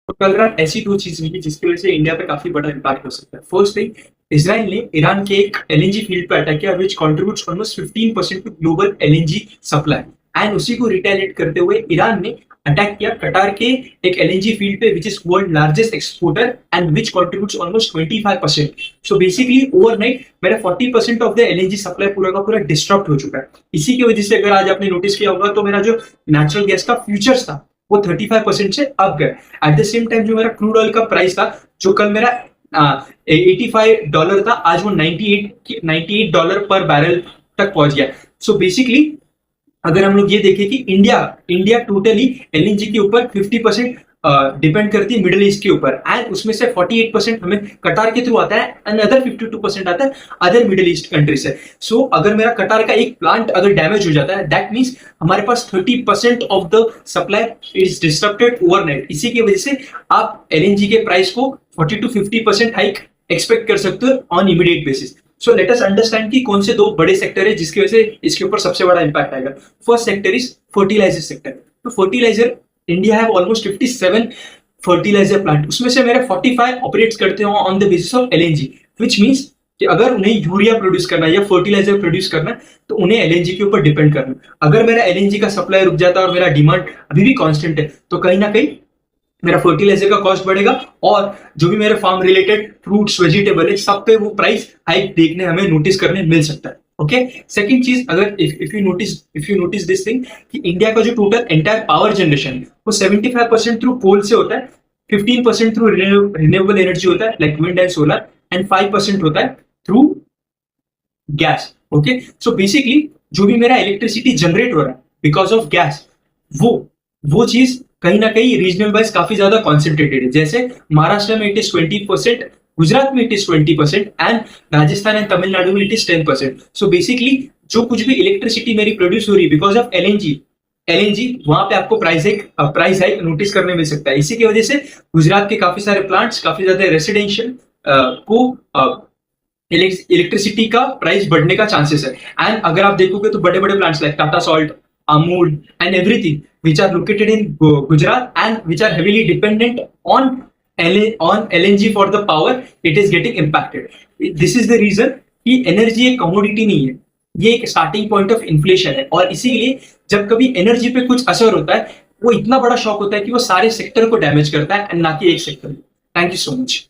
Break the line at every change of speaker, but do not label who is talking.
तो कल रात ऐसी दो चीज हुई जिसकी वजह से इंडिया पे काफी बड़ा इम्पैक्ट हो सकता है। फर्स्ट थिंग, इसराइल ने ईरान के एक एलएनजी फील्ड पे अटैक किया which contributes almost 15% to global LNG supply. And उसी को रिटेलिएट करते हुए ईरान ने अटैक किया कटार के एक एलएनजी फील्ड पे which is world largest exporter and which contributes almost 25%। So basically overnight मेरा 40% ऑफ द एलएनजी सप्लाई पूरा का पूरा डिस्टर्ब हो चुका है। इसी की वजह से अगर आज आपने नोटिस किया होगा तो मेरा जो नेचुरल गैस का फ्यूचर्स था वो 35% से अप गए। एट द सेम टाइम जो मेरा क्रूड ऑयल का प्राइस था जो कल मेरा $85 था, आज वो 98 डॉलर पर बैरल तक पहुंच गया। सो बेसिकली अगर हम लोग ये देखें कि इंडिया टोटली एलएनजी के ऊपर 50% डिपेंड करती है मिडिल ईस्ट के ऊपर, एंड उसमें से 48% हमें कटार के थ्रू आता है एंड अदर 52% आता है अदर मिडिल ईस्ट कंट्री से। सो अगर मेरा कटार का एक प्लांट अगर डैमेज हो जाता है दैट मीन्स हमारे पास 30% of the supply is disturbed overnight. इसी की वजह से आप एलएनजी के प्राइस को 40 to 50% हाइक एक्सपेक्ट कर सकते हो on immediate basis. So let us understand कि कौन से दो बड़े सेक्टर है जिसकी वजह से इसके ऊपर सबसे बड़ा इंपैक्ट आएगा। First sector is fertilizer sector. तो fertilizer India have almost 57 fertilizer plant, उसमें से मेरे 45 ऑपरेट्स करते हो on the basis of LNG, which means कि अगर उन्हें यूरिया प्रोड्यूस करना है या फर्टिलाइजर प्रोड्यूस करना है तो उन्हें एलएनजी के ऊपर डिपेंड करना है। अगर मेरा एलएनजी का सप्लाई रुक जाता है और मेरा डिमांड अभी भी कांस्टेंट है तो कहीं ना कहीं मेरा फर्टिलाइजर का कॉस्ट बढ़ेगा और जो भी मेरे फार्म रिलेटेड फ्रूट्स वेजिटेबल है सब पे वो प्राइस हाइक देखने हमें नोटिस करने मिल सकता है। ओके, सेकंड चीज, अगर if you notice this thing कि इंडिया का जो टोटल एंटायर पावर जनरेशन है वो 75% थ्रू कोल से होता है, 15% थ्रू रिन्यूएबल एनर्जी होता है like wind and solar, and 5% होता है through gas. Okay, so basically जो भी मेरा इलेक्ट्रिसिटी जनरेट हो रहा है बिकॉज ऑफ गैस, वो चीज कहीं ना कहीं रीजनल वाइज काफी ज्यादा कॉन्सेंट्रेटेड है। जैसे महाराष्ट्र में इट इज 20%, गुजरात में it is 20% and Rajasthan and Tamil Nadu में इट इज 10%। सो बेसिकली जो कुछ भी इलेक्ट्रिसिटी मेरी प्रोड्यूस हो रही है बिकॉज ऑफ एलएनजी वहां पे आपको प्राइस हाइक नोटिस करने मिल सकता है। इसी की वजह से गुजरात के काफी सारे प्लांट्स, काफी ज्यादा रेसिडेंशियल को इलेक्ट्रिसिटी का प्राइस बढ़ने का चांसेस है। एंड अगर आप देखोगे तो बड़े बड़े plants like Tata salt, Amul and everything which are located in Gujarat and which are heavily dependent on LNG for the power, it is getting impacted. This is the reason कि energy एक commodity नहीं है, ये एक starting point of inflation है। और इसीलिए जब कभी एनर्जी पे कुछ असर होता है वो इतना बड़ा शॉक होता है कि वो सारे सेक्टर को डैमेज करता है एंड ना कि एक sector. Thank you so much.